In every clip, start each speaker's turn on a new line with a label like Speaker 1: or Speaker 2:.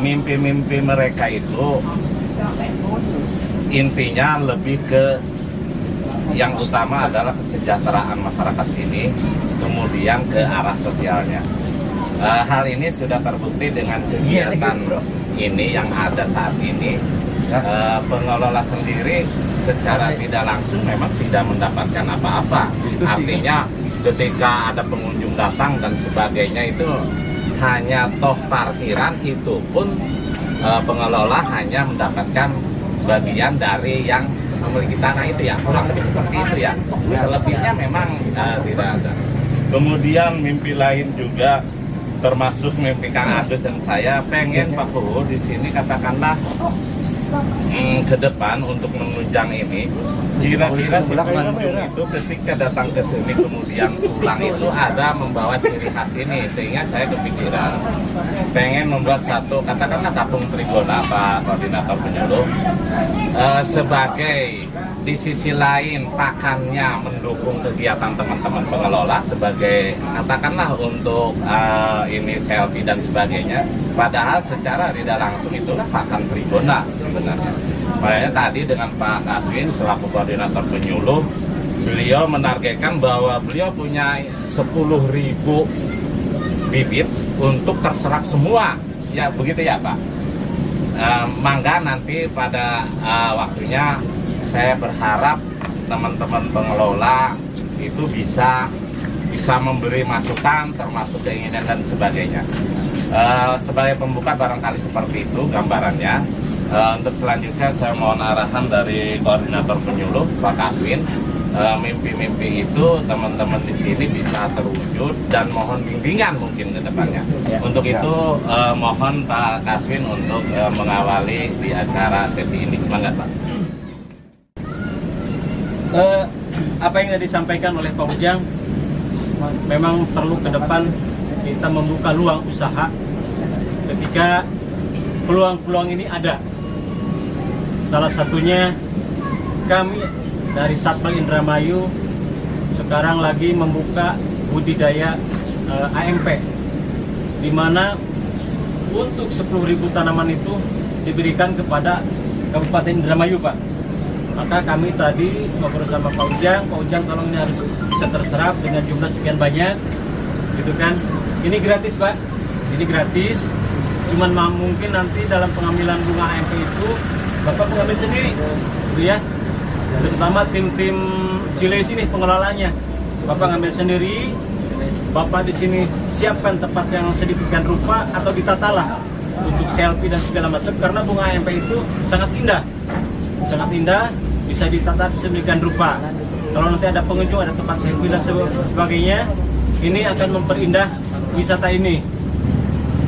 Speaker 1: mimpi-mimpi mereka itu intinya lebih ke yang utama adalah kesejahteraan masyarakat sini, kemudian ke arah sosialnya. Hal ini sudah terbukti dengan kegiatan ini yang ada saat ini. Pengelola sendiri secara tidak langsung memang tidak mendapatkan apa-apa. Artinya ketika ada pengunjung datang dan sebagainya itu hanya toh parkiran, itu pun pengelola hanya mendapatkan bagian dari yang memiliki tanah itu ya, kurang lebih seperti itu ya. Selebihnya memang tidak ada. Kemudian mimpi lain juga termasuk mimpi Kang Agus dan saya pengen Pak Purwo di sini katakanlah ke depan untuk menunjang ini, kira-kira si pengunjung itu ketika datang ke sini kemudian pulang itu ada membawa ciri khas ini, sehingga saya kepikiran pengen membuat satu katakanlah kampung Trigona, Pak Koordinator Penyuluh, sebagai di sisi lain pakannya mendukung kegiatan teman-teman pengelola sebagai katakanlah untuk ini selfie dan sebagainya, padahal secara tidak langsung itulah pakan Trigona sebenarnya. Makanya tadi dengan Pak Kaswin selaku Koordinator Penyuluh, beliau menargetkan bahwa beliau punya 10.000 bibit untuk terserap semua, ya begitu ya Pak. Mangga nanti pada waktunya saya berharap teman-teman pengelola itu bisa memberi masukan termasuk keinginan dan sebagainya. Sebagai pembuka barangkali seperti itu gambarannya. Untuk selanjutnya saya mohon arahan dari Koordinator Penyuluh Pak Kaswin. Mimpi-mimpi itu teman-teman di sini bisa terwujud dan mohon bimbingan mungkin ke depannya. Untuk itu mohon Pak Kaswin untuk mengawali di acara sesi ini. Mangga Pak.
Speaker 2: Apa yang disampaikan oleh Pak Ujang, memang perlu ke depan kita membuka luang usaha ketika peluang-peluang ini ada. Salah satunya kami dari Satpol Indramayu sekarang lagi membuka budidaya AMP, di mana untuk 10.000 tanaman itu diberikan kepada Kabupaten Indramayu, Pak. Maka kami tadi ngobrol sama Pak Ujang tolong ini harus bisa terserap dengan jumlah sekian banyak, gitu kan? Ini gratis, Pak. Ini gratis. Cuman mungkin nanti dalam pengambilan bunga AMP itu Bapak mengambil sendiri, gitu ya. Terutama tim-tim Cile sini pengelolanya. Bapak ngambil sendiri. Bapak di sini siapkan tempat yang sedemikian rupa atau ditatalah untuk selfie dan segala macam, karena bunga AMP itu sangat indah. Sangat indah, bisa ditata sedemikian rupa. Kalau nanti ada pengunjung, ada tempat selfie dan sebagainya, ini akan memperindah wisata ini.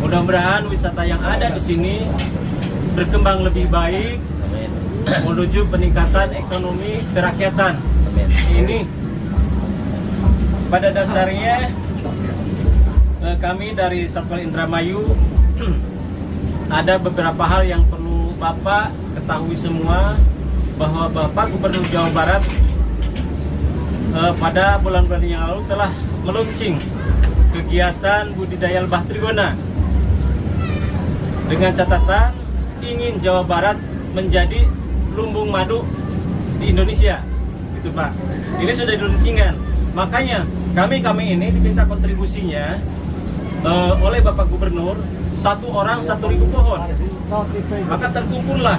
Speaker 2: Mudah-mudahan wisata yang ada di sini berkembang lebih baik menuju peningkatan ekonomi kerakyatan. Ini pada dasarnya kami dari Satpol Indramayu ada beberapa hal yang perlu Bapak ketahui semua, bahwa Bapak Gubernur Jawa Barat pada bulan-bulan yang lalu telah meluncing kegiatan budidaya lebah Trigona dengan catatan ingin Jawa Barat menjadi lumbung madu di Indonesia, gitu Pak. Ini sudah diluncurkan. Makanya kami ini diminta kontribusinya oleh Bapak Gubernur, satu orang 1.000 pohon. Maka terkumpullah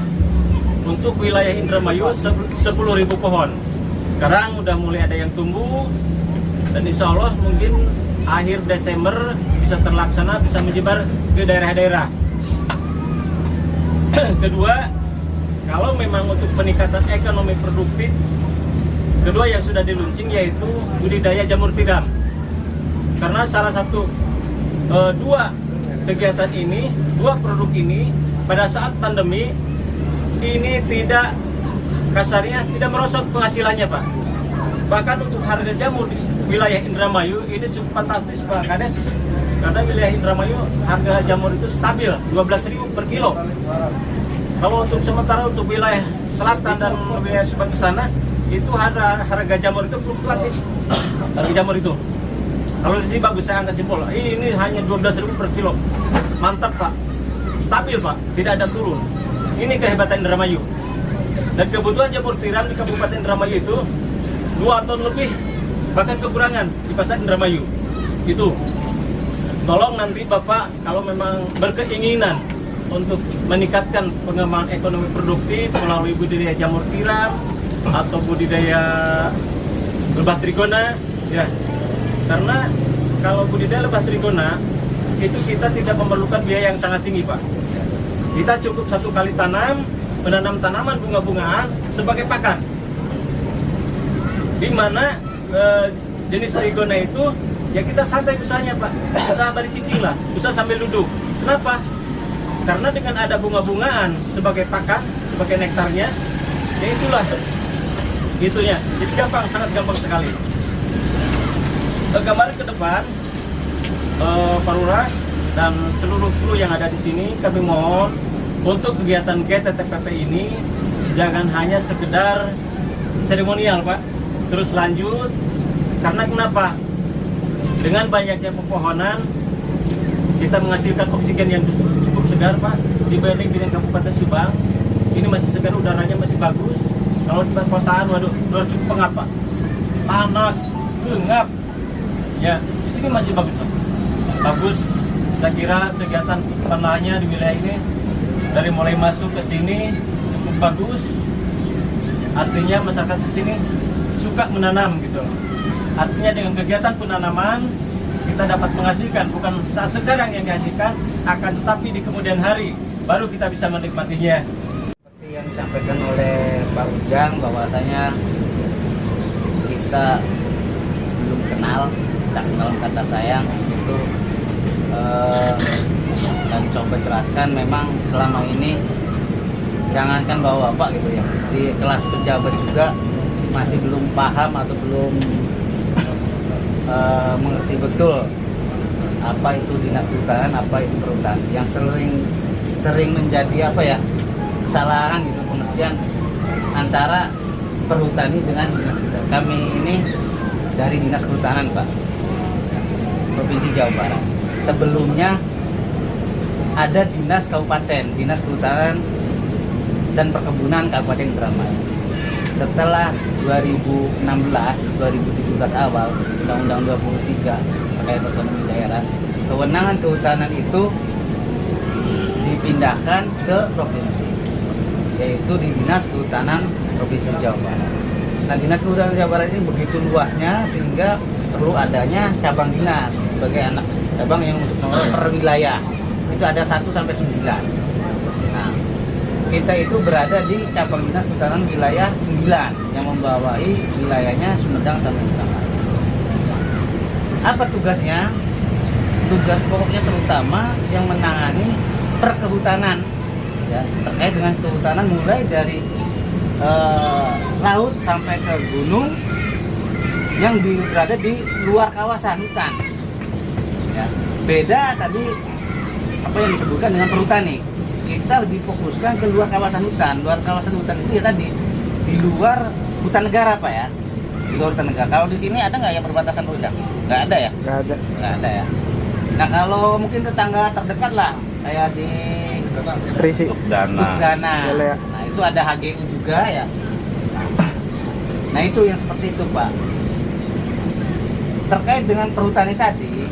Speaker 2: untuk wilayah Indramayu 10.000 pohon. Sekarang udah mulai ada yang tumbuh dan insya Allah mungkin akhir Desember bisa terlaksana, bisa menyebar ke daerah-daerah. Kedua, kalau memang untuk peningkatan ekonomi produktif, kedua yang sudah diluncing yaitu budidaya jamur tiram. Karena salah satu dua kegiatan ini, dua produk ini pada saat pandemi ini tidak, kasarnya tidak merosot penghasilannya, Pak. Bahkan untuk harga jamur di wilayah Indramayu ini cukup fantastis, Pak Kades. Karena wilayah Indramayu harga jamur itu stabil 12.000 per kilo. Kalau untuk sementara untuk wilayah selatan dan wilayah Subang ke sana itu harga jamur itu fluktuatif. Harga jamur itu. Kalau di sini bagus, saya angkat jempol. Ini hanya 12.000 per kilo. Mantap, Pak. stabil Pak, tidak ada turun. Ini kehebatan Indramayu. Dan kebutuhan jamur tiram di Kabupaten Indramayu itu 2 ton lebih, bahkan kekurangan di pasar Indramayu. Itu tolong nanti Bapak kalau memang berkeinginan untuk meningkatkan pengembangan ekonomi produktif melalui budidaya jamur tiram atau budidaya lebah trigona, ya. Karena kalau budidaya lebah trigona itu kita tidak memerlukan biaya yang sangat tinggi Pak. Kita cukup 1 kali tanam, menanam tanaman bunga-bungaan sebagai pakan. Di mana jenis trigona itu ya kita santai usahanya Pak, usaha bari cicing lah, usaha sambil duduk. Kenapa? Karena dengan ada bunga-bungaan sebagai pakan, sebagai nektarnya, ya itulah itunya. Jadi gampang, sangat gampang sekali. Gambaran ke depan, Pak Lurah dan seluruh kru yang ada di sini, kami mohon untuk kegiatan GTTPP ini jangan hanya sekedar seremonial Pak, terus lanjut. Karena kenapa? Dengan banyaknya pepohonan, kita menghasilkan oksigen yang cukup segar Pak, dibanding dengan Kabupaten Subang. Ini masih segar, udaranya masih bagus. Kalau di perkotaan, waduh, udah cukup pengap Pak, panas, ngap. Ya, di sini masih bagus Pak. Bagus. Saya kira kegiatan penelahannya di wilayah ini dari mulai masuk ke sini cukup bagus. Artinya masyarakat di sini suka menanam gitu. Artinya dengan kegiatan penanaman kita dapat menghasilkan, bukan saat sekarang yang dihasilkan, akan tetapi di kemudian hari baru kita bisa menikmatinya.
Speaker 3: Seperti yang disampaikan oleh Pak Ujang, bahwasanya kita belum kenal, tak kenal kata sayang itu, dan coba jelaskan memang selama ini jangankan bapak gitu ya, di kelas pejabat juga masih belum paham atau belum mengerti betul apa itu dinas kehutanan, apa itu perhutanan, yang sering menjadi apa ya, kesalahan gitu pengertian antara perhutani dengan dinas kehutanan. Kami ini dari dinas kehutanan Pak, Provinsi Jawa Barat. Sebelumnya ada dinas kabupaten, dinas kehutanan dan perkebunan Kabupaten Indramayu. Setelah 2016-2017 awal Undang-Undang 23 terkait otonomi daerah, kewenangan kehutanan itu dipindahkan ke provinsi, yaitu di Dinas Kehutanan Provinsi Jawa Barat. Nah, Dinas Kehutanan Jawa Barat ini begitu luasnya sehingga perlu adanya cabang dinas sebagai anak cabang yang untuk mengelola per wilayah. Itu ada 1 sampai 9. Nah, kita itu berada di cabang dinas kehutanan wilayah 9 yang membawahi wilayahnya Sumedang sampai Indramayu. Apa tugasnya? Tugas pokoknya terutama yang menangani perkehutanan, ya, terkait dengan kehutanan mulai dari laut sampai ke gunung yang berada di luar kawasan hutan. Ya, beda tadi apa yang disebutkan dengan perhutani. Kita lebih fokuskan ke luar kawasan hutan. Luar kawasan hutan itu ya tadi di luar hutan negara Pak ya, di luar hutan negara. Kalau di sini ada nggak ya perbatasan hutan? Nggak ada ya? Nggak ada ya. Nah, kalau mungkin tetangga terdekat lah kayak di
Speaker 4: Risi
Speaker 3: Dana. Nah, itu ada HGU juga ya. Nah, itu yang seperti itu Pak. Terkait dengan perhutani tadi,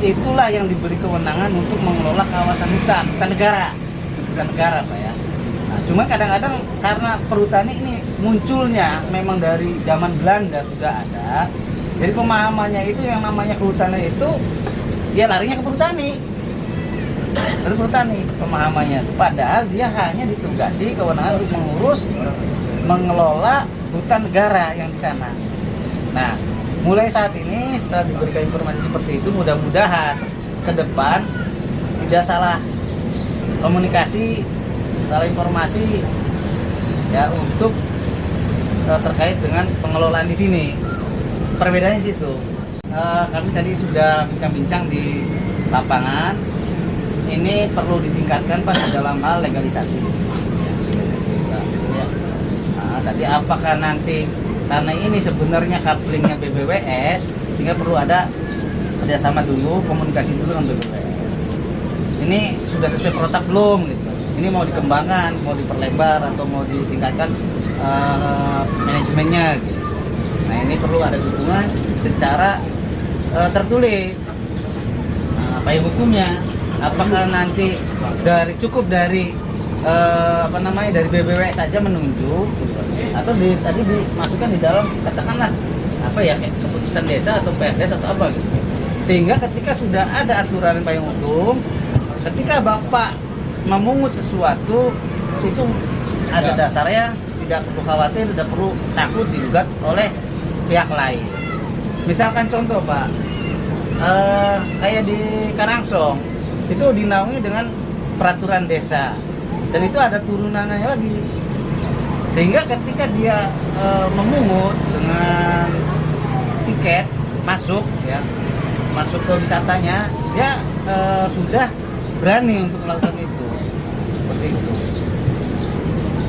Speaker 3: itulah yang diberi kewenangan untuk mengelola kawasan hutan negara Pak ya. Nah, cuma kadang-kadang karena perhutani ini munculnya memang dari zaman Belanda sudah ada, jadi pemahamannya itu yang namanya kehutanan itu dia larinya ke perhutani, pemahamannya. Padahal dia hanya ditugasi kewenangan untuk mengurus, mengelola hutan negara yang di sana. Nah, mulai saat ini setelah diberikan informasi seperti itu, mudah-mudahan ke depan tidak salah komunikasi, salah informasi ya untuk terkait dengan pengelolaan di sini. Perbedaannya di situ. Kami tadi sudah bincang-bincang di lapangan. Ini perlu ditingkatkan Pak dalam hal legalisasi. Ya. Nah, tadi apakah nanti karena ini sebenarnya couplingnya BBWS, sehingga perlu ada kerjasama dulu, komunikasi dulu dengan BBWS. ini sudah sesuai protap belum gitu. Ini mau dikembangkan, mau diperlebar atau mau ditingkatkan manajemennya gitu. Nah ini perlu ada dukungan secara tertulis. Nah, payung hukumnya apakah nanti cukup dari dari BBWS saja menunjuk gitu, atau tadi dimasukkan di dalam katakanlah kayak keputusan desa atau PRDes atau apa gitu. Sehingga ketika sudah ada aturan payung hukum, ketika Bapak memungut sesuatu itu ada dasarnya, tidak perlu khawatir, tidak perlu takut digugat oleh pihak lain. Misalkan contoh Pak, kayak di Karangsong itu dinaungi dengan peraturan desa dan itu ada turunannya lagi, sehingga ketika dia memungut dengan tiket masuk ke wisatanya, dia sudah berani untuk melakukan itu, seperti itu.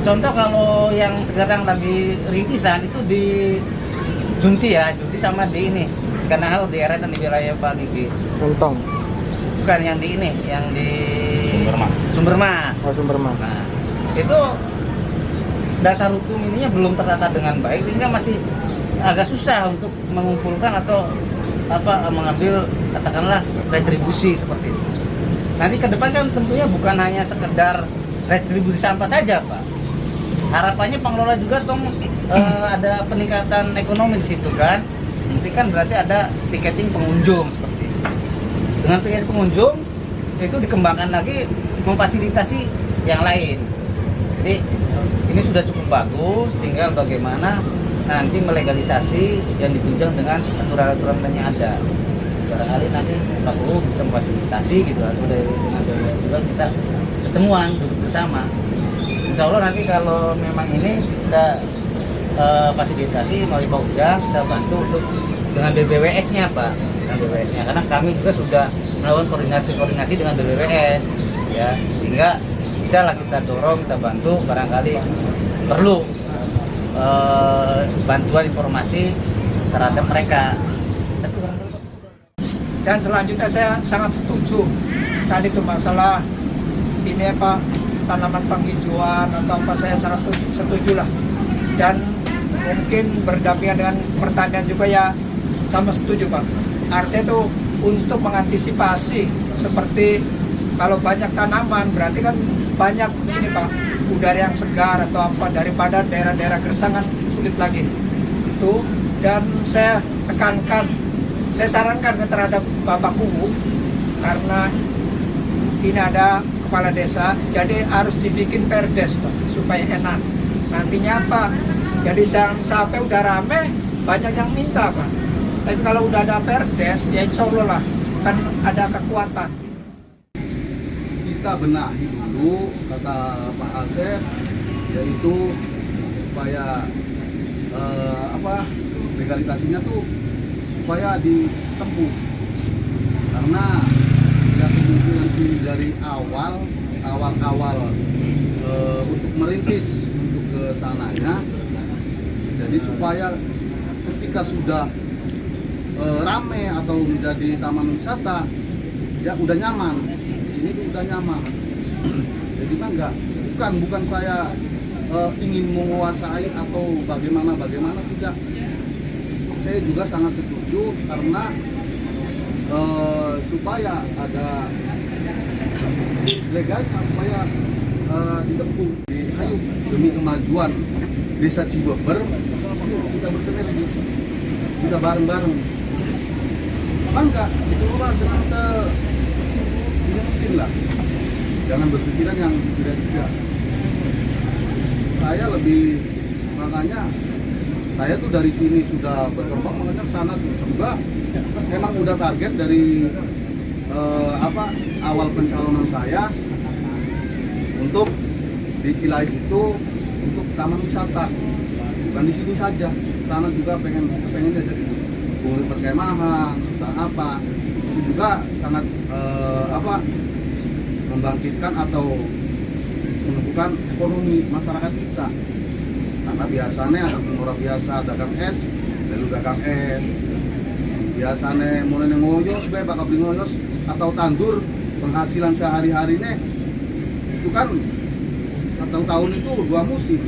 Speaker 3: Contoh kalau yang sekarang lagi rintisan itu di Junti sama di ini Kanahal di area dan di wilayah Pak Niki.
Speaker 4: Mentong.
Speaker 3: Bukan yang di ini, yang di Sumbermas.
Speaker 4: Oh, Sumbermas.
Speaker 3: Nah, itu dasar hukum ininya belum tertata dengan baik sehingga masih agak susah untuk mengumpulkan atau mengambil katakanlah retribusi seperti itu. Nanti ke depan kan tentunya bukan hanya sekedar retribusi sampah saja, Pak. Harapannya pengelola juga ada peningkatan ekonomi di situ kan. Nanti kan berarti ada tiketing pengunjung seperti itu. Dengan tiketing pengunjung itu dikembangkan lagi memfasilitasi yang lain. Jadi ini sudah cukup bagus, tinggal bagaimana nanti melegalisasi yang ditunjang dengan aturan-aturan yang ada. Barangkali nanti Pak Guru bisa memfasilitasi gitu, atau dengan juga kita ketemuan duduk bersama. Insya Allah nanti kalau memang ini kita fasilitasi melalui Pak Ujang, kita bantu untuk dengan BBWS-nya Pak, dengan BBWS-nya, karena kami juga sudah melakukan koordinasi dengan BBWS, ya, sehingga bisa lah kita dorong, kita bantu, barangkali perlu bantuan informasi terhadap mereka.
Speaker 5: Dan selanjutnya saya sangat setuju tadi itu masalah ini tanaman penghijauan atau apa, saya sangat setuju lah. Dan mungkin berdampingan dengan pertanian juga ya sama setuju Pak. Artinya itu untuk mengantisipasi seperti kalau banyak tanaman berarti kan banyak ini Pak, udara yang segar atau apa, daripada daerah-daerah gersangan sulit lagi itu. Dan saya tekankan, saya sarankan terhadap Bapak Kubu, karena ini ada kepala desa, jadi harus dibikin perdes Pak, supaya enak nantinya Pak. Jadi jangan sampai udah rame banyak yang minta Pak, tapi kalau udah ada perdes ya insya Allah lah kan ada kekuatan.
Speaker 6: Kita benahi dulu, kata Pak Asep, yaitu supaya legalitasnya tuh supaya ditempuh, karena ya kemungkinan dari awal untuk merintis untuk ke sananya, jadi supaya ketika sudah rame atau menjadi taman wisata ya udah nyaman. Ini tuh udah nyaman. Jadi kan bukan saya ingin menguasai atau bagaimana tidak. Saya juga sangat setuju karena supaya ada legalnya, supaya ditempuh. Ayo demi kemajuan Desa Cibeber, kita bersinergi, kita bareng-bareng. Bangga dikelola dengan mungkin lah, jangan berpikiran yang tidak. Saya lebih, makanya saya tuh dari sini sudah berkembang mengejar sana juga. Emang udah target dari awal pencalonan saya untuk di Cilais itu untuk taman wisata, bukan di sini saja, sana juga pengennya jadi boleh perkemahan dan apa. Itu juga sangat membangkitkan atau menumbuhkan ekonomi masyarakat kita, karena biasanya orang biasa dagang es, lalu dagang es, biasanya mulai ngoyos, bakal beli ngoyos atau tandur penghasilan sehari-harinya itu kan satu tahun itu 2 musim.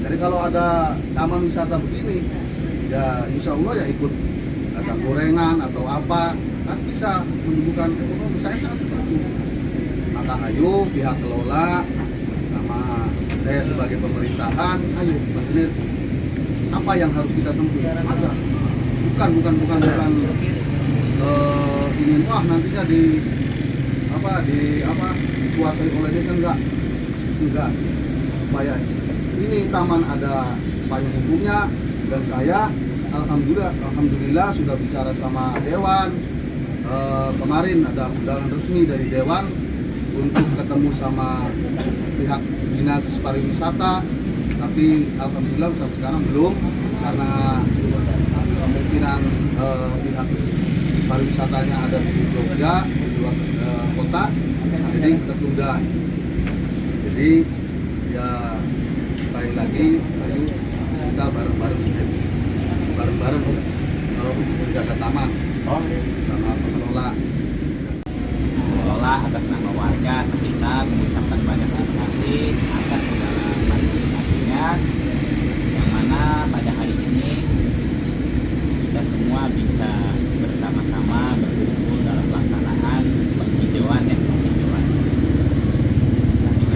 Speaker 6: Jadi kalau ada taman wisata begini, ya insya Allah ya ikut ada gorengan atau apa, kan bisa menumbuhkan ekonomi. Saya sangat setuju. Maka ayo pihak kelola sama saya sebagai pemerintahan, ayo Mas Nir, apa yang harus kita tempuh? Maka bukan ingin wah nantinya dikuasai oleh desa, enggak, supaya ini taman ada payung hukumnya. Dan saya alhamdulillah sudah bicara sama dewan. Kemarin ada undangan resmi dari dewan untuk ketemu sama pihak dinas pariwisata, tapi alhamdulillah sampai sekarang belum, karena kemungkinan pihak pariwisatanya ada di Jogja, di luar kota, jadi tertunda. Jadi ya sekali lagi ayo kita bareng-bareng kalau untuk menjaga taman sama pengelola
Speaker 4: atas nama warga sekitar mengucapkan banyak terima kasih atas segala partisipasinya, yang mana pada hari ini kita semua bisa bersama-sama berkumpul dalam pelaksanaan penghijauan penghijauan.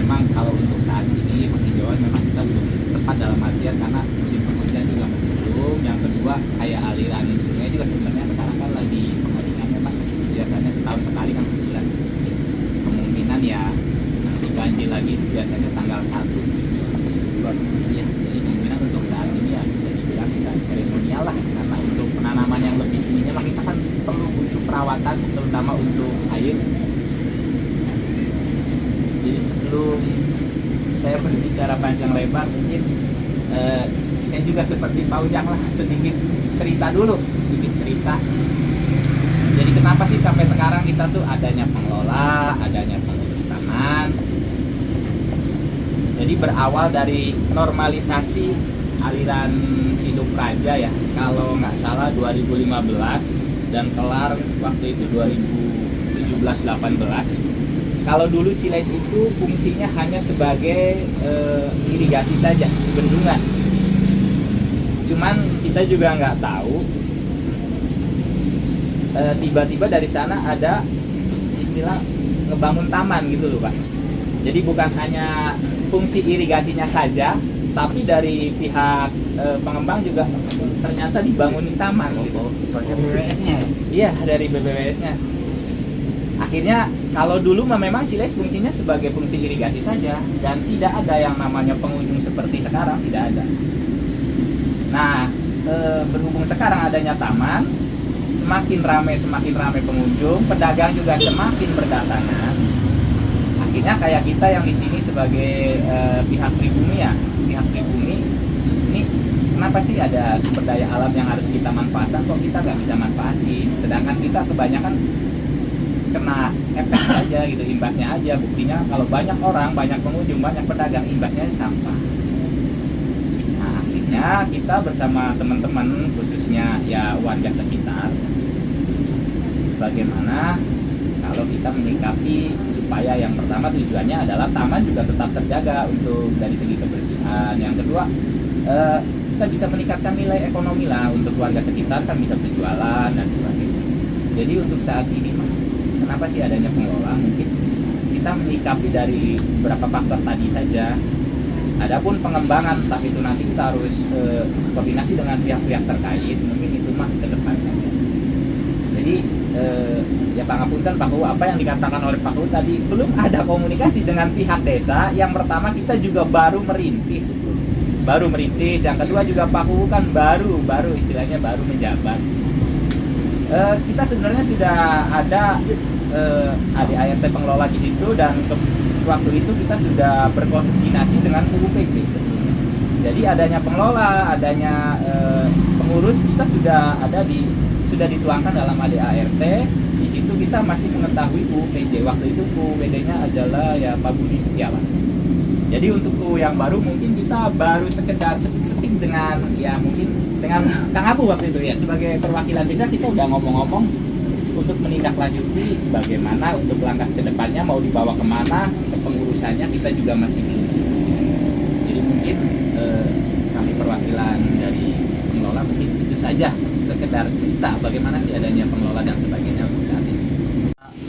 Speaker 4: Memang kalau untuk saat ini penghijauan memang kita belum tepat dalam artian karena musim penghujan juga belum. Yang kedua, kayak aliran sungai juga sebenarnya sekarang kan lagi pengeringannya Pak. Biasanya setahun sekali kan sebulan. Kemungkinan ya nanti ganjil lagi biasanya tanggal 1. Iya, jadi kemungkinan untuk saat ini ya bisa dibilang tidak seremonial lah, karena untuk penanaman yang lebih ininya mah kita kan perlu butuh perawatan, terutama untuk air. Jadi sebelum saya berbicara panjang lebar, mungkin saya juga seperti Pak Ujang lah, sedikit cerita. Jadi kenapa sih sampai sekarang kita tuh adanya pengelola, adanya pengurus taman. Jadi berawal dari normalisasi aliran Siduk Praja ya, kalau nggak salah 2015 dan kelar waktu itu 2017-18. Kalau dulu Ciles itu fungsinya hanya sebagai irigasi saja, bendungan. Cuman kita juga nggak tahu, tiba-tiba dari sana ada istilah ngebangun taman gitu loh Pak. Jadi bukan hanya fungsi irigasinya saja, tapi dari pihak pengembang juga ternyata dibangunin taman gitu.
Speaker 3: Sebagai BBWS-nya ya?
Speaker 4: Iya, dari BBWS-nya. Akhirnya kalau dulu memang Ciles fungsinya sebagai fungsi irigasi saja dan tidak ada yang namanya pengunjung seperti sekarang, tidak ada. Nah, berhubung sekarang adanya taman, semakin ramai pengunjung, pedagang juga semakin berdatangan. Akhirnya kayak kita yang di sini sebagai pihak pribumi ya, pihak pribumi ini kenapa sih ada sumber daya alam yang harus kita manfaatkan, kok kita nggak bisa manfaatin? Sedangkan kita kebanyakan kena efek aja gitu, imbasnya aja. Buktinya kalau banyak orang, banyak pengunjung, banyak pedagang, imbasnya sampah. Nah, akhirnya kita bersama teman-teman, khususnya ya warga sekitar, bagaimana kalau kita menyikapi supaya yang pertama tujuannya adalah taman juga tetap terjaga untuk dari segi kebersihan. Yang kedua, kita bisa meningkatkan nilai ekonomi lah untuk warga sekitar, kan bisa berjualan dan sebagainya. Jadi untuk saat ini kenapa sih adanya pengelola? Mungkin kita menyikapi dari beberapa faktor tadi saja. Adapun pengembangan, tapi itu nanti kita harus koordinasi dengan pihak-pihak terkait. Mungkin itu mah ke depan saja. Jadi ya pangapunten Pak Hu, apa yang dikatakan oleh Pak Hu tadi, belum ada komunikasi dengan pihak desa. Yang pertama kita juga baru merintis. Yang kedua juga Pak Hu kan baru istilahnya baru menjabat. Kita sebenarnya sudah ada ADART pengelola di situ, dan waktu itu kita sudah berkoordinasi dengan UPC sebelumnya. Jadi adanya pengelola, adanya pengurus, kita sudah dituangkan dalam ADART. Di situ kita masih mengetahui UPD. Waktu itu UPD-nya adalah ya Pak Budi Setiawan. Jadi untuk yang baru mungkin kita baru sekedar speak dengan ya mungkin dengan Kang Abu waktu itu ya, sebagai perwakilan desa kita udah ngomong-ngomong untuk meningkatkan ditindaklanjuti bagaimana untuk langkah ke depannya mau dibawa kemana, kepengurusannya kita juga masih bingung. Jadi mungkin kami perwakilan dari pengelola mungkin itu saja sekedar cerita bagaimana sih adanya pengelola dan sebagainya untuk saat ini.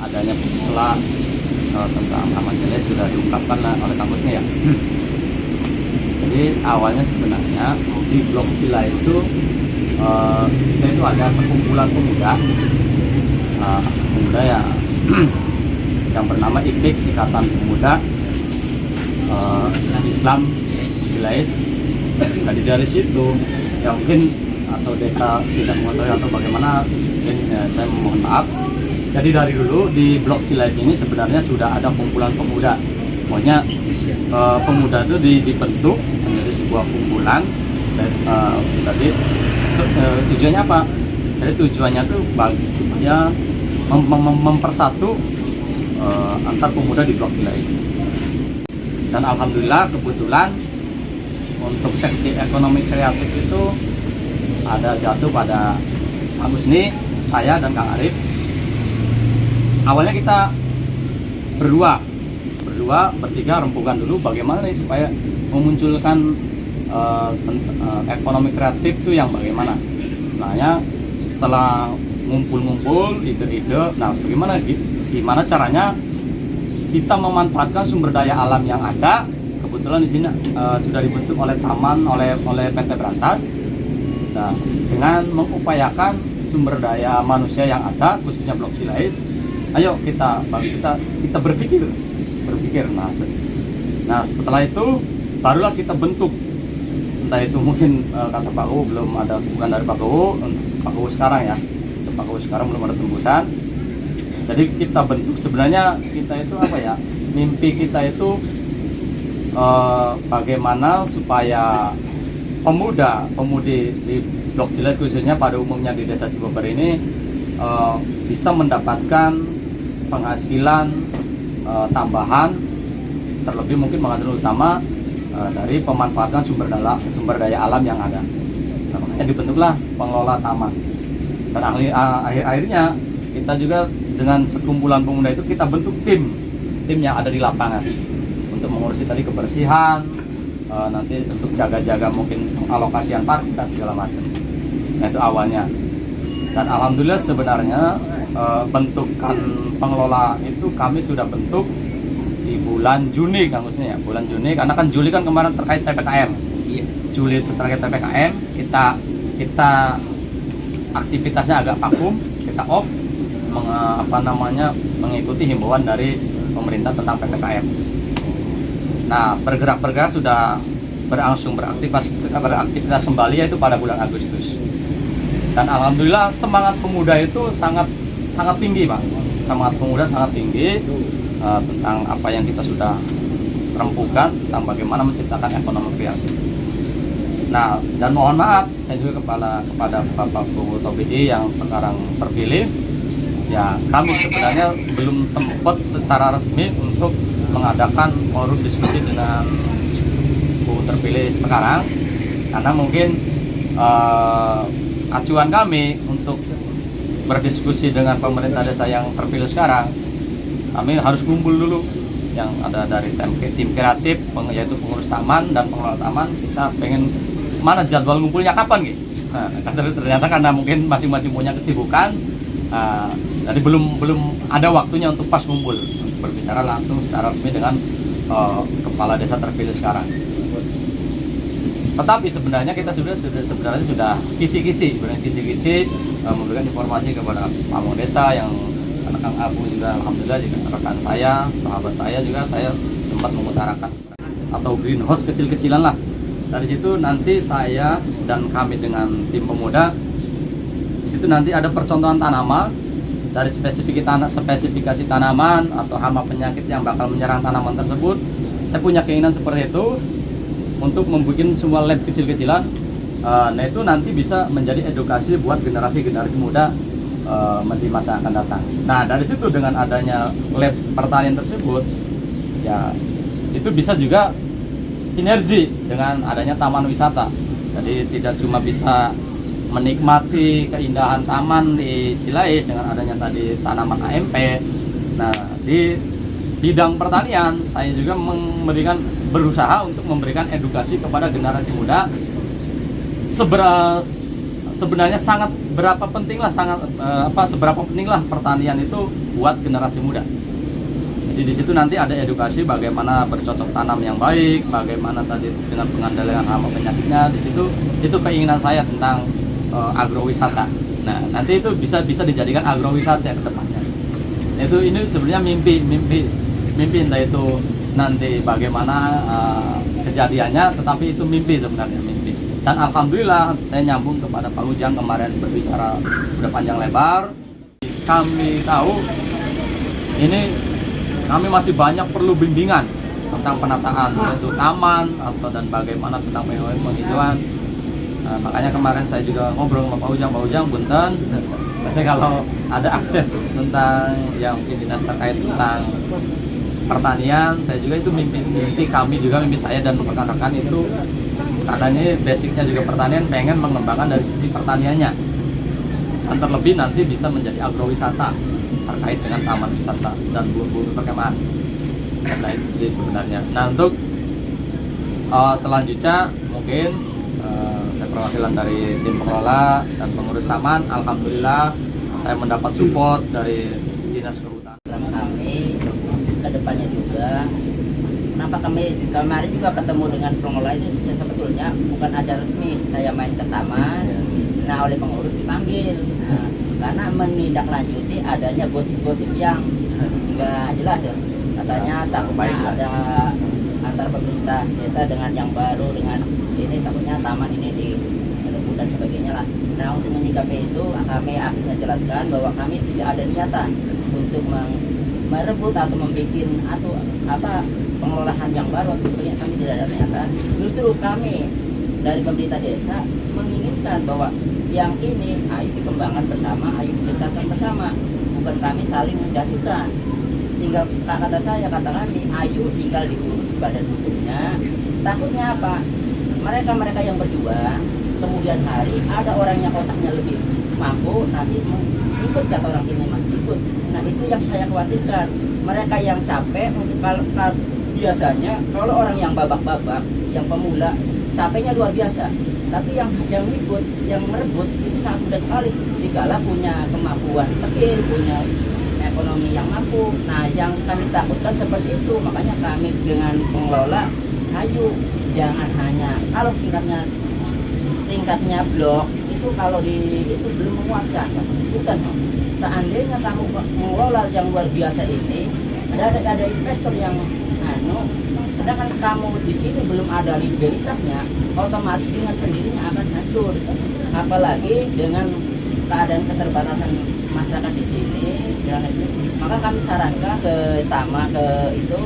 Speaker 7: Adanya pula tentang Taman Cilai sudah diungkapkan oleh kampusnya ya. Jadi awalnya sebenarnya di Blok Cilai itu ada sekumpulan pemuda ya yang bernama IPIK, Ikatan Pemuda Islam Cilai. Jadi dari situ ya mungkin atau desa tidak mengetahui atau bagaimana, mungkin saya mohon maaf. Jadi dari dulu di Blok Cilai ini sebenarnya sudah ada kumpulan pemuda. Pokoknya pemuda itu dibentuk menjadi sebuah kumpulan. Jadi tujuannya apa? Jadi tujuannya itu supaya mempersatu antar pemuda di Blok Cilai. Dan alhamdulillah kebetulan untuk seksi ekonomi kreatif itu ada jatuh pada Pak Husni, saya dan Kang Arif. Awalnya kita berdua bertiga rembukan dulu bagaimana nih supaya memunculkan ekonomi kreatif itu yang bagaimana. Nah ya setelah ngumpul ide-ide, nah gimana caranya kita memanfaatkan sumber daya alam yang ada. Kebetulan di sini sudah dibentuk oleh taman oleh PT Berantas. Nah, dengan mengupayakan sumber daya manusia yang ada khususnya Blok Cilai, ayo kita berpikir. Nah setelah itu barulah kita bentuk, entah itu mungkin kata Pak U belum ada, bukan dari Pak U sekarang ya, Pak U sekarang belum ada tembusan. Jadi kita bentuk, sebenarnya kita itu apa ya, mimpi kita itu bagaimana supaya pemudi di Blok Cilai khususnya pada umumnya di Desa Cibober ini bisa mendapatkan penghasilan tambahan, terlebih mungkin penghasilan utama dari pemanfaatan sumber daya alam yang ada. Nah, makanya dibentuklah pengelola taman. Dan akhirnya kita juga dengan sekumpulan pemuda itu kita bentuk tim yang ada di lapangan untuk mengurusi tadi kebersihan, nanti untuk jaga-jaga mungkin alokasian parkir dan segala macam. Nah itu awalnya. Dan alhamdulillah sebenarnya bentukan pengelola itu kami sudah bentuk di bulan Juni, khususnya ya, bulan Juni, karena kan Juli kan kemarin terkait PPKM. Juli itu terkait PPKM, kita aktivitasnya agak vakum, kita off, mengikuti himbauan dari pemerintah tentang PPKM. Nah, bergerak sudah berangsur beraktivitas kembali yaitu pada bulan Agustus. Dan alhamdulillah semangat pemuda itu sangat tinggi, Pak. Semangat pemuda sangat tinggi tentang apa yang kita sudah rempukan tentang bagaimana menciptakan ekonomi kreatif. Nah, dan mohon maaf saya juga kepada Bapak Bu Tobi'i yang sekarang terpilih. Ya, kami sebenarnya belum sempat secara resmi untuk mengadakan forum diskusi dengan Bu terpilih sekarang, karena mungkin acuan kami untuk berdiskusi dengan pemerintah desa yang terpilih sekarang, kami harus kumpul dulu yang ada dari tim kreatif, yaitu pengurus taman dan pengelola taman. Kita pengen mana jadwal ngumpulnya kapan gitu. Nah, ternyata karena mungkin masing-masing punya kesibukan, jadi belum ada waktunya untuk pas kumpul untuk berbicara langsung secara resmi dengan kepala desa terpilih sekarang. Tetapi sebenarnya kita sudah kisi-kisi memberikan informasi kepada pamong desa yang Kang Abu juga alhamdulillah juga rekan saya, sahabat saya juga, saya sempat mengutarakan atau greenhouse kecil-kecilan lah. Dari situ nanti saya dan kami dengan tim pemuda di situ nanti ada percontohan tanaman dari spesifikasi tanaman atau hama penyakit yang bakal menyerang tanaman tersebut. Saya punya keinginan seperti itu untuk membuat semua lab kecil-kecilan. Nah itu nanti bisa menjadi edukasi buat generasi muda di masa akan datang. Nah dari situ dengan adanya lab pertanian tersebut, ya itu bisa juga sinergi dengan adanya taman wisata. Jadi tidak cuma bisa menikmati keindahan taman di Cilais dengan adanya tadi tanaman AMP. Nah, di bidang pertanian saya juga berusaha untuk memberikan edukasi kepada generasi muda. Sebenarnya seberapa pentinglah pertanian itu buat generasi muda. Jadi di situ nanti ada edukasi bagaimana bercocok tanam yang baik, bagaimana tadi dengan pengendalian hama penyakitnya. Di situ itu keinginan saya tentang agrowisata. Nah, nanti itu bisa dijadikan agrowisata ke depannya. Ini sebenarnya mimpi entah itu nanti bagaimana kejadiannya, tetapi itu mimpi sebenarnya, mimpi. Dan alhamdulillah saya nyambung kepada Pak Ujang kemarin berbicara udah panjang lebar. Kami tahu ini kami masih banyak perlu bimbingan tentang penataan yaitu taman dan bagaimana tentang penghijauan. Nah, makanya kemarin saya juga ngobrol sama Pak Ujang punten. Saya kalau ada akses tentang yang mungkin dinas terkait tentang pertanian, saya juga itu mimpi saya dan rekan-rekan itu katanya basicnya juga pertanian, pengen mengembangkan dari sisi pertaniannya. Dan terlebih nanti bisa menjadi agrowisata terkait dengan taman wisata dan bumi perkemahan. Nah itu sebenarnya. Nah untuk selanjutnya mungkin saya perwakilan dari tim pengelola dan pengurus taman, alhamdulillah saya mendapat support dari dinas kehutanan.
Speaker 8: Kami ke depannya juga, kenapa kami kemarin juga ketemu dengan pengelola itu sebetulnya bukan acara resmi, saya main ke taman, nah oleh pengurus dipanggil. Nah, karena menindaklanjuti adanya gosip-gosip yang nggak jelas ya, katanya takutnya ada antara pemerintah desa dengan yang baru dengan ini, takutnya taman ini direbut dan sebagainya lah. Nah untuk menyikapi itu kami akhirnya jelaskan bahwa kami tidak ada niatan untuk merebut atau membuat atau pengelolaan yang baru atau sebagainya, kami tidak ada niatan. Justru kami dari pemerintah desa menginginkan bahwa yang ini ayo dikembangkan bersama, ayo dibesarkan bersama, bukan kami saling menjatuhkan. Tinggal kata kami, ayo tinggal diurus badan hukumnya. Takutnya apa? Mereka yang berjuang, kemudian hari ada orangnya otaknya lebih mampu, nanti ikut kata orang ini ikut. Nah itu yang saya khawatirkan. Mereka yang capek untuk kalau biasanya kalau orang yang babak-babak, yang pemula, capeknya luar biasa. Tapi yang ikut, yang merebut itu sangat mudah sekali. Dikala punya kemampuan skill, punya ekonomi yang mampu. Nah yang kami takutkan seperti itu. Makanya kami dengan pengelola, ayo jangan hanya kalau tingkatnya blok itu kalau itu belum memuaskan. Bukan, seandainya kamu mengelola yang luar biasa ini, ada investor yang sedangkan kamu di sini belum ada likuiditasnya, otomatis dengan sendirinya akan hancur. Apalagi dengan keadaan keterbatasan masyarakat di sini, maka kami sarankan ke itu,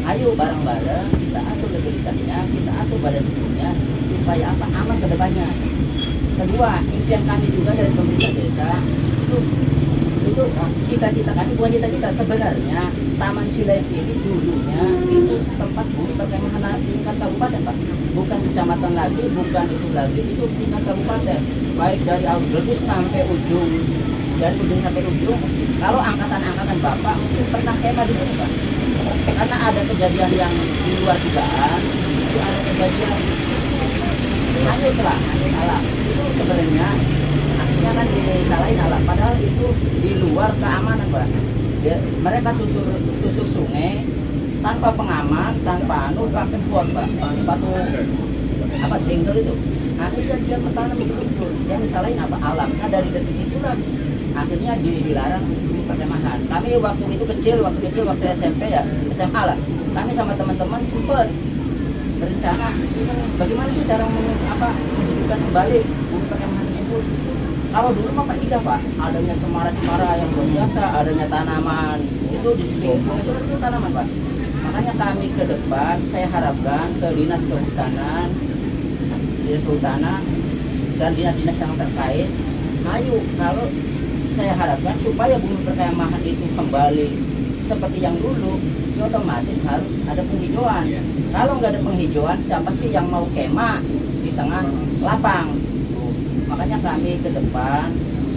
Speaker 8: ayo bareng-bareng kita atur likuiditasnya, kita atur badan hukumnya supaya aman ke depannya. Kedua, impian kami juga dari pemerintah desa itu cita-cita kami, bukan cita-cita sebenarnya. Taman Cilais ini dulunya itu tempat bumi perkemahan tingkat kabupaten, Pak, bukan kecamatan lagi, bukan itu lagi, itu tingkat kabupaten, baik dari Algebis sampai ujung, dari ujung sampai ujung. Kalau angkatan bapak mungkin pernah kemah di sini, Pak, karena ada kejadian yang di luar dugaan. Itu ada kejadian hanyut alam itu sebenarnya akhirnya kan disalahin alam, padahal itu di luar keamanan, Pak. Mereka susur sungai tanpa pengaman, tanpa pakai pot, Pak, sepatu single itu. Akhirnya dia bertanam betul-betul. Yang disalahin alam. Nah dari detik itulah akhirnya dilarang bumi perkemahan. Kami waktu itu kecil waktu SMP ya, SMA lah. Kami sama teman-teman sempat berencana bagaimana sih cara menghidupkan kembali bumi perkemahan tersebut. Kalau dulu mah indah, Pak, adanya cemara-cemara yang luar biasa, adanya tanaman itu di sungai itu tanaman, Pak. Makanya kami ke depan saya harapkan ke dinas kehutanan dan dinas-dinas yang terkait, ayo kalau saya harapkan supaya bumi perkemahan itu kembali seperti yang dulu, ya otomatis harus ada penghijauan. Kalau nggak ada penghijauan, siapa sih yang mau kemah di tengah lapang? Makanya kami ke depan,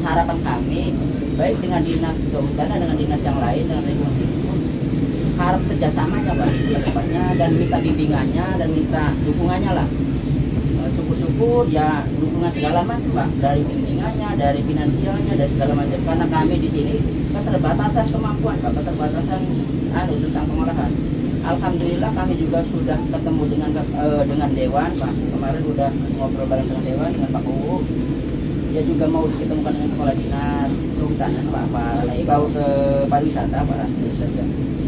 Speaker 8: harapan kami baik dengan dinas kehutanan, dengan dinas yang lain, dengan lingkungan hidup, harap kerjasamanya Pak ke depannya, dan minta bimbingannya dan minta dukungannya lah. Syukur-syukur ya dukungan segala macam Pak, dari bimbingannya, dari finansialnya, dari segala macam, karena kami di sini keterbatasan kemampuan Pak, keterbatasan tentang pengolahan. Alhamdulillah kami juga sudah ketemu dengan Dewan Pak, kemarin udah ngobrol bareng dengan Dewan, dengan Pak Kuwu. Dia juga mau diketemukan dengan kepala dinas kehutanan Pak ke pariwisata Pak.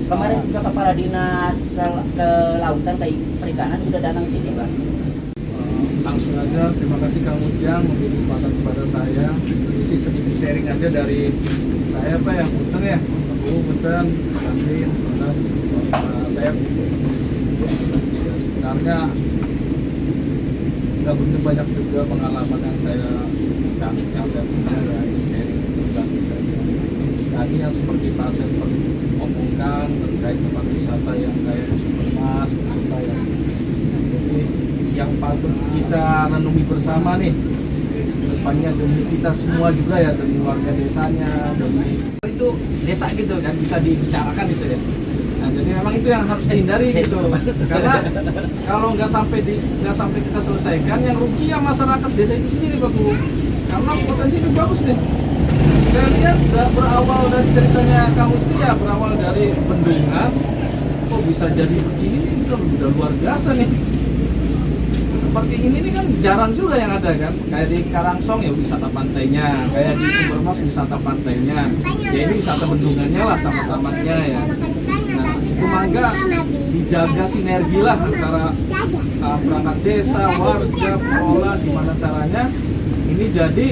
Speaker 8: Kemarin juga kepala dinas kelautan perikanan sudah datang sini Pak.
Speaker 9: Langsung aja, terima kasih Kang Ujang memberi kesempatan kepada saya. Isi sedikit sharing aja dari saya Pak ya, punten ya, aku punten, Andin, punten, saya ya, sebenarnya nggak begitu banyak juga pengalaman yang saya punya dari sharing berbagi saja. Tadi yang seperti Pak Sen omongkan terkait tempat wisata yang kayak Supermas, kita ya. Jadi yang patut kita renungi bersama nih depannya demi kita semua juga ya, demi warga desanya, demi itu desa gitu kan, bisa dibicarakan gitu ya. Nah, jadi memang itu yang harus dihindari gitu, karena kalau nggak sampai kita selesaikan, yang rugi ya masyarakat desa itu sendiri Pak Bu, karena potensi itu bagus nih. Saya lihat berawal dari ceritanya Kang Usni ya, berawal dari bendungan, kok bisa jadi begini nih, udah luar biasa nih. Seperti ini nih kan jarang juga yang ada kan, kayak di Karangsong ya wisata pantainya, kayak di Sumbermas wisata pantainya, ya ini wisata bendungannya lah sama tamatnya ya. Nah itu mangga dijaga sinergi lah antara perangkat desa, warga, pengelola, gimana caranya ini jadi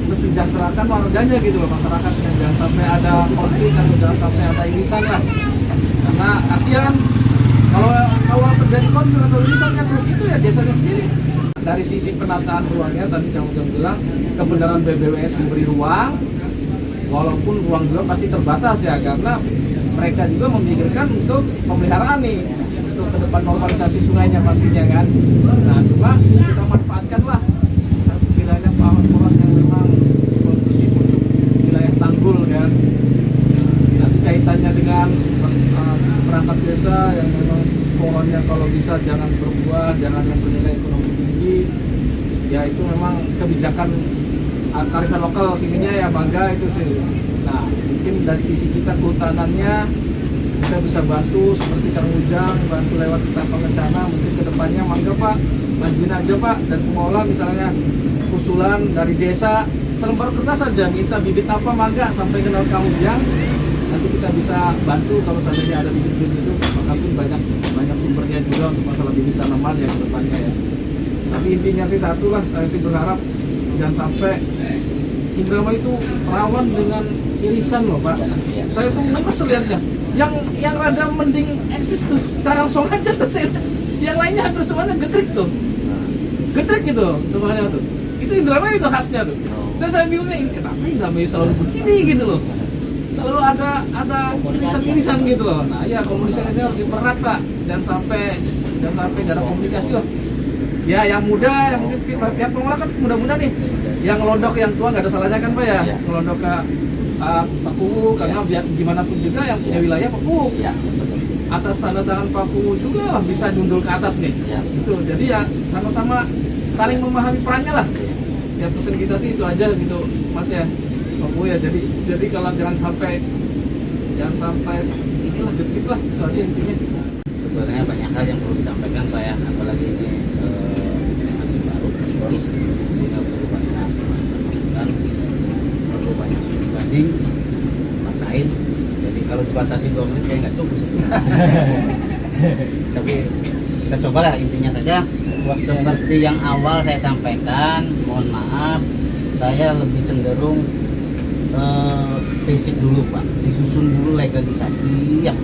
Speaker 9: mesejahterakan warganya gitu loh, masyarakatnya, jangan sampai ada konflik atau jangan sampai ada irisan lah, karena kasihan kalau terjadi konflik atau irisan kan terus itu ya desanya sendiri. Dari sisi penataan ruangnya tadi Kang Ujang bilang kebenaran BBWS memberi ruang, walaupun ruang juga pasti terbatas ya, karena mereka juga memikirkan untuk pemeliharaan nih, untuk ke depan normalisasi sungainya pastinya kan. Nah cuma kita manfaatkan lah sekiranya pohon-pohon yang memang kondusif untuk wilayah tanggul kan. Nanti kaitannya dengan perangkat desa yang memang pohonnya kalau bisa jangan berbuah, jangan yang bernilai ekonomi tinggi, ya itu memang kebijakan kearifan lokal sininya ya bangga itu sih. Nah mungkin dari sisi kita kehutanannya kita bisa bantu seperti Kang Ujang bantu lewat kita pengencana, mungkin kedepannya mangga Pak lanjutin aja Pak, dan pengelola misalnya usulan dari desa selembar kertas saja minta bibit apa mangga sampai ke Kang Ujang, nanti kita bisa bantu kalau seandainya ada bibit-bibit itu, makasih banyak sumbernya juga untuk masalah bibit tanaman ya kedepannya ya. Tapi intinya sih satu lah, saya sih berharap jangan sampai Indramayu itu rawan dengan irisan loh Pak. Saya tuh kesel lihatnya. Yang rada mending eksis tuh Karangsong aja tuh saya. Yang lainnya hampir semuanya getrik tuh. Getrik gitu semuanya tuh. Itu Indramayu itu khasnya tuh. Saya bingungnya kenapa Indramayu selalu begini gitu loh. Selalu ada irisan-irisan gitu loh. Nah ya komunikasinya harus diperat Pak. Jangan sampai nggak ada komunikasi loh. Ya yang muda, yang mungkin pihak pengelola kan muda-muda nih, yang ngelondok yang tua nggak ada salahnya kan Pak ya, ngelondok ke Pak Kuwu, karena biar gimana pun juga yang punya wilayah Pak Kuwu, atas tanda tangan Pak Kuwu juga lah bisa nyundul ke atas nih, gitu. Jadi ya sama-sama saling memahami perannya lah. Ya pesan kita sih itu aja gitu Mas ya, Pak Kuwu ya. Jadi kalau jangan sampai inilah gitu lah, itu aja intinya.
Speaker 10: Sebenarnya banyak hal yang perlu disampaikan Pak ya, apalagi ini masih baru diurus, sehingga perlu banyak masukan, perlu banyak studi banding terkait. Jadi kalau dibatasi 2 menit kayak nggak cukup sebenarnya. Tapi kita cobalah intinya saja. Seperti yang awal saya sampaikan, mohon maaf, saya lebih cenderung basic dulu Pak, disusun dulu legalisasi yang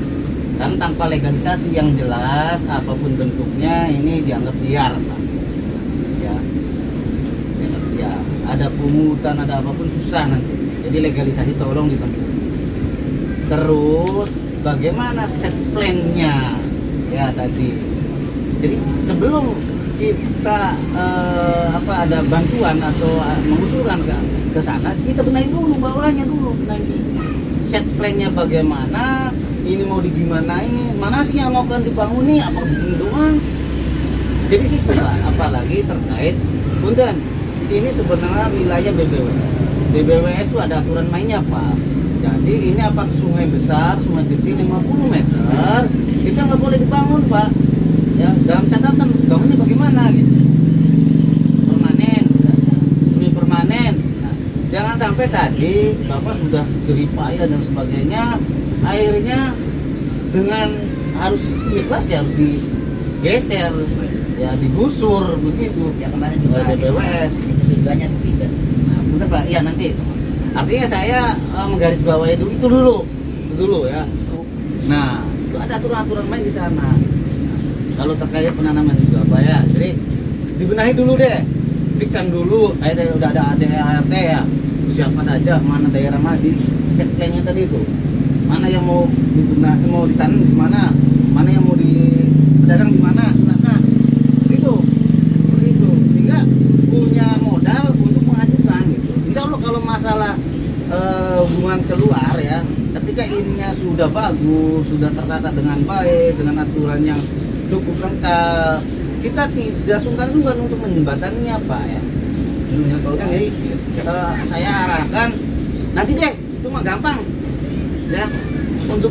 Speaker 10: kan tanpa legalisasi yang jelas apapun bentuknya ini dianggap liar Pak. Ya, dianggap liar. Ada pungutan, ada apapun susah nanti. Jadi legalisasi tolong ditempuh. Terus bagaimana set plan-nya? Ya tadi. Jadi sebelum
Speaker 3: kita ada bantuan atau mengusulkan ke sana, kita benahi dulu bawahnya dulu, set plan-nya bagaimana, ini mau digimanain, mana sih yang mau kan dibangun nih, apa begini doang. Jadi situ Pak, apalagi terkait punten, ini sebenarnya wilayah BBWS itu ada aturan mainnya Pak. Jadi ini apa sungai besar, sungai kecil 50 meter, kita nggak boleh dibangun Pak. Ya, dalam catatan bangunnya bagaimana gitu. Permanen, semi permanen. Nah, jangan sampai tadi Bapak sudah jeripaya dan sebagainya, akhirnya dengan harus ikhlas ya harus digeser, ya digusur begitu.
Speaker 8: Ya kemarin juga
Speaker 3: BBWS
Speaker 8: tujuannya itu tidak.
Speaker 3: Nah, bener Pak, iya nanti. Artinya saya menggarisbawahi dulu itu dulu ya. Nah, itu ada aturan-aturan main di sana. Kalau terkait penanaman juga Pak ya, jadi dibenahi dulu deh, fikkan dulu, udah ada ADART ya, siapa saja, mana daerah mana di set plan-nya tadi itu, mana yang mau ditanam di mana yang mau dipedagang di mana, silakan, begitu, sehingga punya modal untuk mengajukan gitu. Insya Allah kalau masalah hubungan keluar ya, ketika ininya sudah bagus, sudah tertata dengan baik, dengan aturan yang cukup lengkap, kita tidak sungkan-sungkan untuk menjembataninya Pak ya. Jadi saya arahkan nanti deh, itu mah gampang ya. Untuk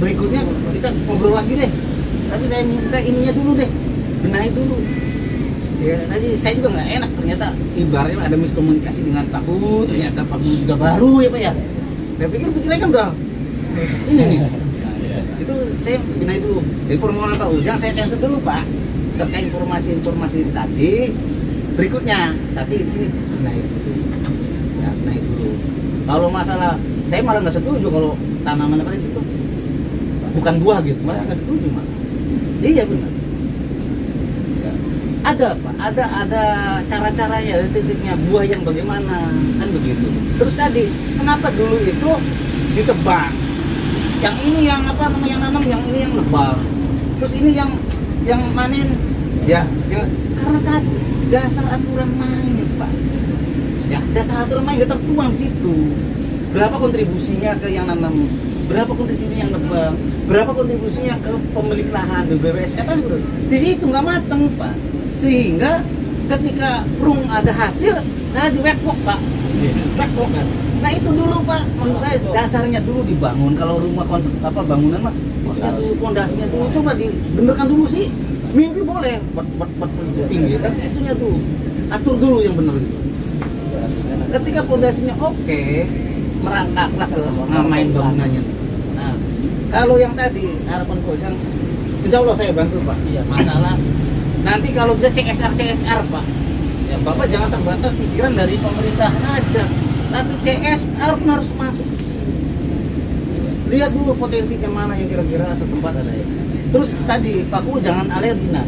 Speaker 3: berikutnya kita ngobrol lagi deh. Tapi saya minta ininya dulu deh, benahi dulu. Ya, tadi saya juga nggak enak ternyata ibaratnya ada miskomunikasi dengan Pak Bu, ternyata Pak Bu juga baru ya Pak ya. Saya pikir kan udah ini nih. Itu saya benahi dulu. Jadi permohonan Pak Ujang saya cancel dulu Pak terkait informasi tadi berikutnya. Tapi di sini benahi dulu. Kalau masalah saya malah nggak setuju kalau tanaman apa itu bukan buah gitu, malah nggak setuju malah. Iya benar. Ada Pak, ada cara-caranya, ada titiknya buah yang bagaimana kan begitu. Terus tadi kenapa dulu itu ditebang? Yang ini yang nanam, yang ini yang nebang, terus ini yang manen, ya karena tadi dasar aturan main Pak, ya dasar aturan main gak tertuang di situ. Berapa kontribusinya ke yang nanam, berapa kontribusinya yang nebang, berapa kontribusinya ke pemilik lahan BBWS atas bro, di situ nggak mateng Pak, sehingga ketika prung ada hasil, nah di wekpok Pak, wekpok kan. Nah itu dulu Pak, menurut saya dasarnya dulu dibangun. Kalau rumah bangunan mah itu pondasinya dulu, coba dibenerkan dulu sih. Mimpi boleh, tinggi, tapi itunya tuh atur dulu yang benar gitu. Ketika pondasinya oke, merangkaklah ke ngamain bangunannya. Nah, kalau yang tadi harapan Kojang, insya Allah saya bantu Pak. Iya, masalah nanti kalau bisa CSR Pak, ya Bapak jangan terbatas pikiran dari pemerintah aja. Tapi CSR harus masuk ke sini. Lihat dulu potensinya mana yang kira-kira setempat ada ya. Terus tadi Pak Ku jangan alergi nah.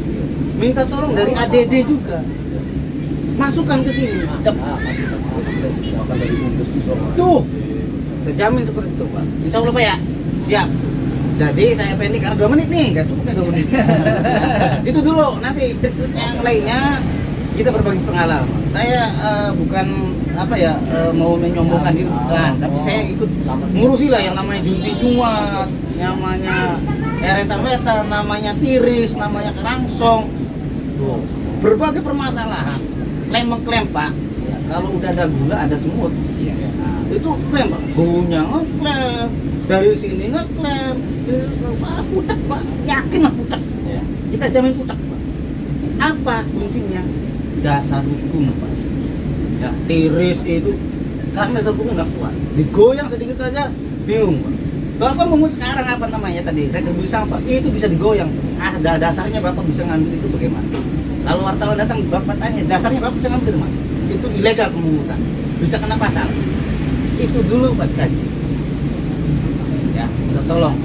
Speaker 3: Minta tolong dari ADD juga. Masukkan ke sini. Tuh. Terjamin seperti itu Pak. Insya Allah Pak ya. Siap. Jadi saya pendek karena 2 menit nih, nggak cukup nih 2 menit. Itu dulu. Nanti yang lainnya kita berbagi pengalaman. Saya bukan mau menyombongkan diri bukan, tapi saya ikut ngurusi lah yang namanya Junti Jumat, namanya Eretan-wetan, namanya Tiris, namanya Kerangsong. Berbagai permasalahan. Klaim Pak. Ya, kalau udah ada gula, ada semut. Itu klaim Pak. Gunya ngeklaim, dari sini ngeklaim. Putek Pak, yakin lah putek. Kita jamin putek Pak. Apa kuncinya? Dasar hukum Pak. Ya, Tiris itu karena dasar hukumnya nggak kuat, digoyang sedikit saja bingung Pak. Bapak mau sekarang apa namanya tadi retribusi sampah itu bisa digoyang. Dasarnya Bapak bisa ngambil itu bagaimana? Kalau wartawan datang Bapak tanya dasarnya Bapak bisa ngambil mana? Itu ilegal pemungutan, bisa kena pasal. Itu dulu Pak kaji. Ya, minta tolong